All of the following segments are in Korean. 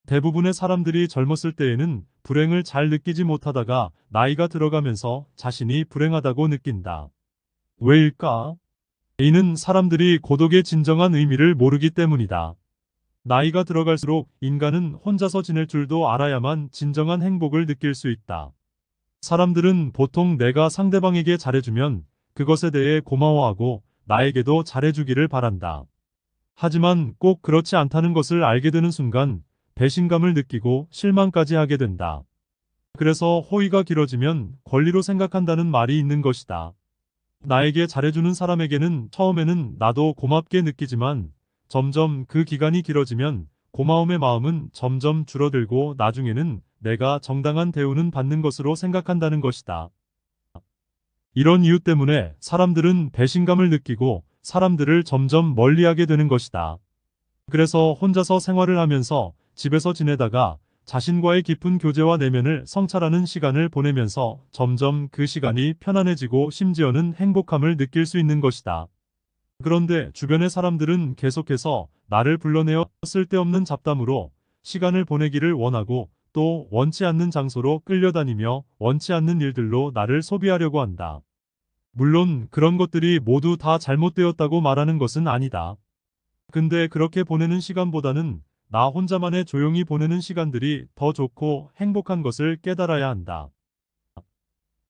대부분의 사람들이 젊었을 때에는 불행을 잘 느끼지 못하다가 나이가 들어가면서 자신이 불행하다고 느낀다. 왜일까? 이는 사람들이 고독의 진정한 의미를 모르기 때문이다. 나이가 들어갈수록 인간은 혼자서 지낼 줄도 알아야만 진정한 행복을 느낄 수 있다. 사람들은 보통 내가 상대방에게 잘해주면 그것에 대해 고마워하고 나에게도 잘해주기를 바란다. 하지만 꼭 그렇지 않다는 것을 알게 되는 순간 배신감을 느끼고 실망까지 하게 된다. 그래서 호의가 길어지면 권리로 생각한다는 말이 있는 것이다. 나에게 잘해주는 사람에게는 처음에는 나도 고맙게 느끼지만 점점 그 기간이 길어지면 고마움의 마음은 점점 줄어들고 나중에는 내가 정당한 대우는 받는 것으로 생각한다는 것이다. 이런 이유 때문에 사람들은 배신감을 느끼고 사람들을 점점 멀리하게 되는 것이다. 그래서 혼자서 생활을 하면서 집에서 지내다가 자신과의 깊은 교제와 내면을 성찰하는 시간을 보내면서 점점 그 시간이 편안해지고 심지어는 행복함을 느낄 수 있는 것이다. 그런데 주변의 사람들은 계속해서 나를 불러내어 쓸데없는 잡담으로 시간을 보내기를 원하고 또 원치 않는 장소로 끌려다니며 원치 않는 일들로 나를 소비하려고 한다. 물론 그런 것들이 모두 다 잘못되었다고 말하는 것은 아니다. 근데 그렇게 보내는 시간보다는 나 혼자만의 조용히 보내는 시간들이 더 좋고 행복한 것을 깨달아야 한다.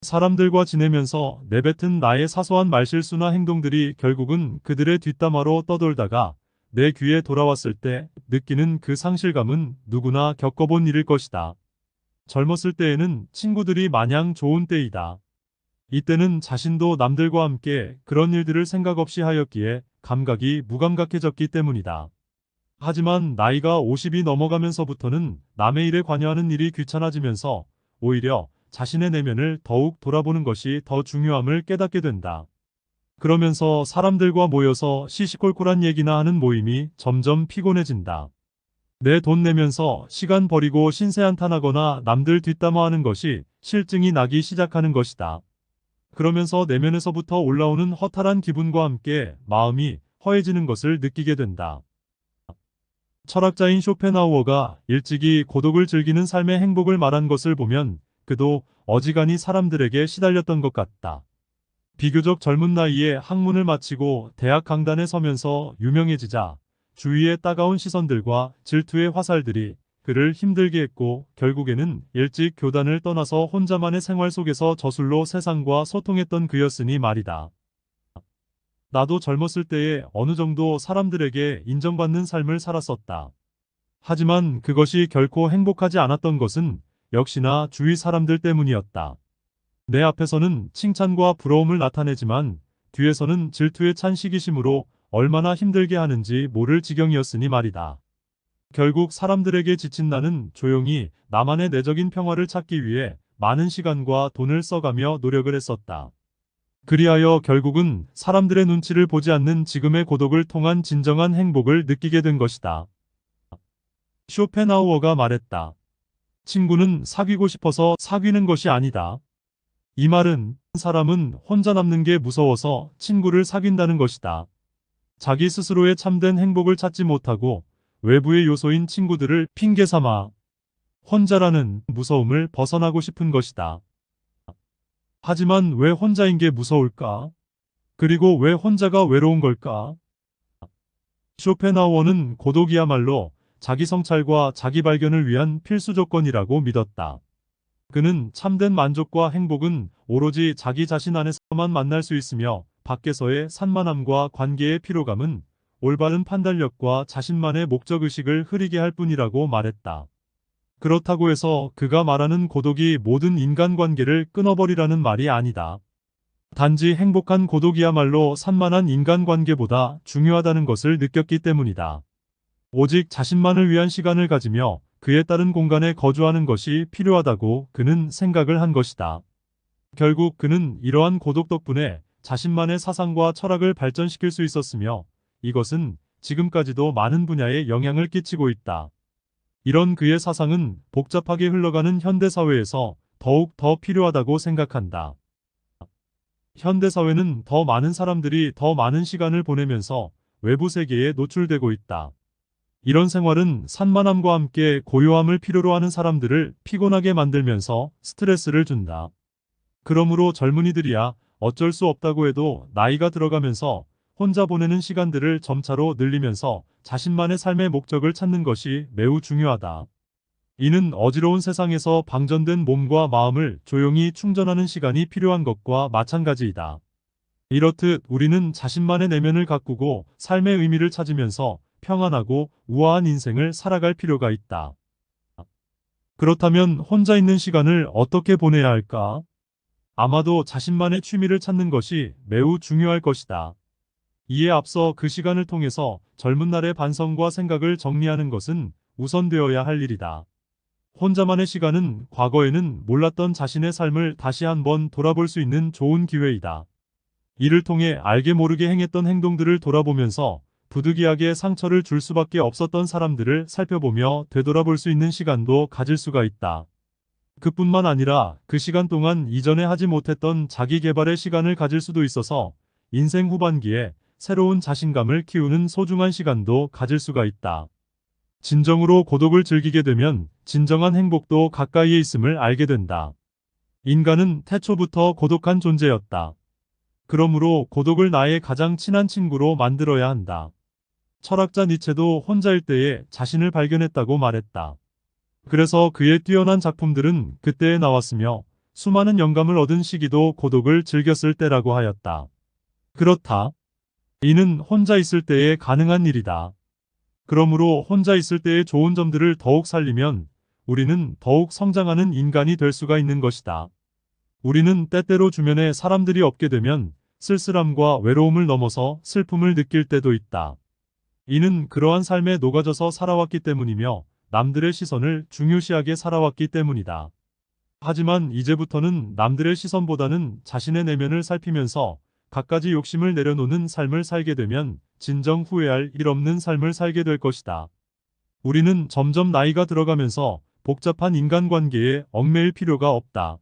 사람들과 지내면서 내뱉은 나의 사소한 말실수나 행동들이 결국은 그들의 뒷담화로 떠돌다가 내 귀에 돌아왔을 때 느끼는 그 상실감은 누구나 겪어본 일일 것이다. 젊었을 때에는 친구들이 마냥 좋은 때이다. 이때는 자신도 남들과 함께 그런 일들을 생각 없이 하였기에 감각이 무감각해졌기 때문이다. 하지만 나이가 50이 넘어가면서부터는 남의 일에 관여하는 일이 귀찮아지면서 오히려 자신의 내면을 더욱 돌아보는 것이 더 중요함을 깨닫게 된다. 그러면서 사람들과 모여서 시시콜콜한 얘기나 하는 모임이 점점 피곤해진다. 내 돈 내면서 시간 버리고 신세한탄하거나 남들 뒷담화하는 것이 실증이 나기 시작하는 것이다. 그러면서 내면에서부터 올라오는 허탈한 기분과 함께 마음이 허해지는 것을 느끼게 된다. 철학자인 쇼펜하우어가 일찍이 고독을 즐기는 삶의 행복을 말한 것을 보면 그도 어지간히 사람들에게 시달렸던 것 같다. 비교적 젊은 나이에 학문을 마치고 대학 강단에 서면서 유명해지자 주위의 따가운 시선들과 질투의 화살들이 그를 힘들게 했고 결국에는 일찍 교단을 떠나서 혼자만의 생활 속에서 저술로 세상과 소통했던 그였으니 말이다. 나도 젊었을 때에 어느 정도 사람들에게 인정받는 삶을 살았었다. 하지만 그것이 결코 행복하지 않았던 것은 역시나 주위 사람들 때문이었다. 내 앞에서는 칭찬과 부러움을 나타내지만 뒤에서는 질투에 찬 시기심으로 얼마나 힘들게 하는지 모를 지경이었으니 말이다. 결국 사람들에게 지친 나는 조용히 나만의 내적인 평화를 찾기 위해 많은 시간과 돈을 써가며 노력을 했었다. 그리하여 결국은 사람들의 눈치를 보지 않는 지금의 고독을 통한 진정한 행복을 느끼게 된 것이다. 쇼펜하우어가 말했다. 친구는 사귀고 싶어서 사귀는 것이 아니다. 이 말은 사람은 혼자 남는 게 무서워서 친구를 사귄다는 것이다. 자기 스스로의 참된 행복을 찾지 못하고 외부의 요소인 친구들을 핑계 삼아 혼자라는 무서움을 벗어나고 싶은 것이다. 하지만 왜 혼자인 게 무서울까? 그리고 왜 혼자가 외로운 걸까? 쇼펜하우어는 고독이야말로 자기 성찰과 자기 발견을 위한 필수 조건이라고 믿었다. 그는 참된 만족과 행복은 오로지 자기 자신 안에서만 만날 수 있으며 밖에서의 산만함과 관계의 피로감은 올바른 판단력과 자신만의 목적의식을 흐리게 할 뿐이라고 말했다. 그렇다고 해서 그가 말하는 고독이 모든 인간관계를 끊어버리라는 말이 아니다. 단지 행복한 고독이야말로 산만한 인간관계보다 중요하다는 것을 느꼈기 때문이다. 오직 자신만을 위한 시간을 가지며 그에 따른 공간에 거주하는 것이 필요하다고 그는 생각을 한 것이다. 결국 그는 이러한 고독 덕분에 자신만의 사상과 철학을 발전시킬 수 있었으며 이것은 지금까지도 많은 분야에 영향을 끼치고 있다. 이런 그의 사상은 복잡하게 흘러가는 현대사회에서 더욱 더 필요하다고 생각한다. 현대사회는 더 많은 사람들이 더 많은 시간을 보내면서 외부 세계에 노출되고 있다. 이런 생활은 산만함과 함께 고요함을 필요로 하는 사람들을 피곤하게 만들면서 스트레스를 준다. 그러므로 젊은이들이야 어쩔 수 없다고 해도 나이가 들어가면서 혼자 보내는 시간들을 점차로 늘리면서 자신만의 삶의 목적을 찾는 것이 매우 중요하다. 이는 어지러운 세상에서 방전된 몸과 마음을 조용히 충전하는 시간이 필요한 것과 마찬가지이다. 이렇듯 우리는 자신만의 내면을 가꾸고 삶의 의미를 찾으면서 평안하고 우아한 인생을 살아갈 필요가 있다. 그렇다면 혼자 있는 시간을 어떻게 보내야 할까? 아마도 자신만의 취미를 찾는 것이 매우 중요할 것이다. 이에 앞서 그 시간을 통해서 젊은 날의 반성과 생각을 정리하는 것은 우선되어야 할 일이다. 혼자만의 시간은 과거에는 몰랐던 자신의 삶을 다시 한번 돌아볼 수 있는 좋은 기회이다. 이를 통해 알게 모르게 행했던 행동들을 돌아보면서 부득이하게 상처를 줄 수밖에 없었던 사람들을 살펴보며 되돌아볼 수 있는 시간도 가질 수가 있다. 그뿐만 아니라 그 시간 동안 이전에 하지 못했던 자기 개발의 시간을 가질 수도 있어서 인생 후반기에 새로운 자신감을 키우는 소중한 시간도 가질 수가 있다. 진정으로 고독을 즐기게 되면 진정한 행복도 가까이에 있음을 알게 된다. 인간은 태초부터 고독한 존재였다. 그러므로 고독을 나의 가장 친한 친구로 만들어야 한다. 철학자 니체도 혼자일 때에 자신을 발견했다고 말했다. 그래서 그의 뛰어난 작품들은 그때에 나왔으며 수많은 영감을 얻은 시기도 고독을 즐겼을 때라고 하였다. 그렇다. 이는 혼자 있을 때에 가능한 일이다. 그러므로 혼자 있을 때의 좋은 점들을 더욱 살리면 우리는 더욱 성장하는 인간이 될 수가 있는 것이다. 우리는 때때로 주변에 사람들이 없게 되면 쓸쓸함과 외로움을 넘어서 슬픔을 느낄 때도 있다. 이는 그러한 삶에 녹아져서 살아왔기 때문이며 남들의 시선을 중요시하게 살아왔기 때문이다. 하지만 이제부터는 남들의 시선보다는 자신의 내면을 살피면서 갖가지 욕심을 내려놓는 삶을 살게 되면 진정 후회할 일 없는 삶을 살게 될 것이다. 우리는 점점 나이가 들어가면서 복잡한 인간관계에 얽매일 필요가 없다.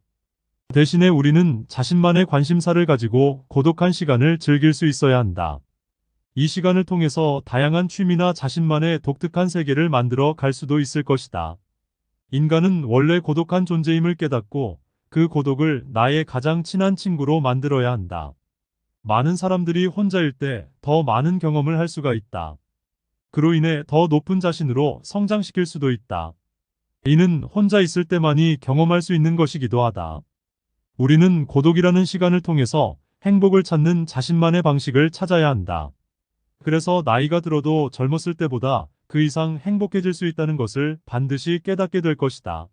대신에 우리는 자신만의 관심사를 가지고 고독한 시간을 즐길 수 있어야 한다. 이 시간을 통해서 다양한 취미나 자신만의 독특한 세계를 만들어 갈 수도 있을 것이다. 인간은 원래 고독한 존재임을 깨닫고 그 고독을 나의 가장 친한 친구로 만들어야 한다. 많은 사람들이 혼자일 때 더 많은 경험을 할 수가 있다. 그로 인해 더 높은 자신으로 성장시킬 수도 있다. 이는 혼자 있을 때만이 경험할 수 있는 것이기도 하다. 우리는 고독이라는 시간을 통해서 행복을 찾는 자신만의 방식을 찾아야 한다. 그래서 나이가 들어도 젊었을 때보다 그 이상 행복해질 수 있다는 것을 반드시 깨닫게 될 것이다.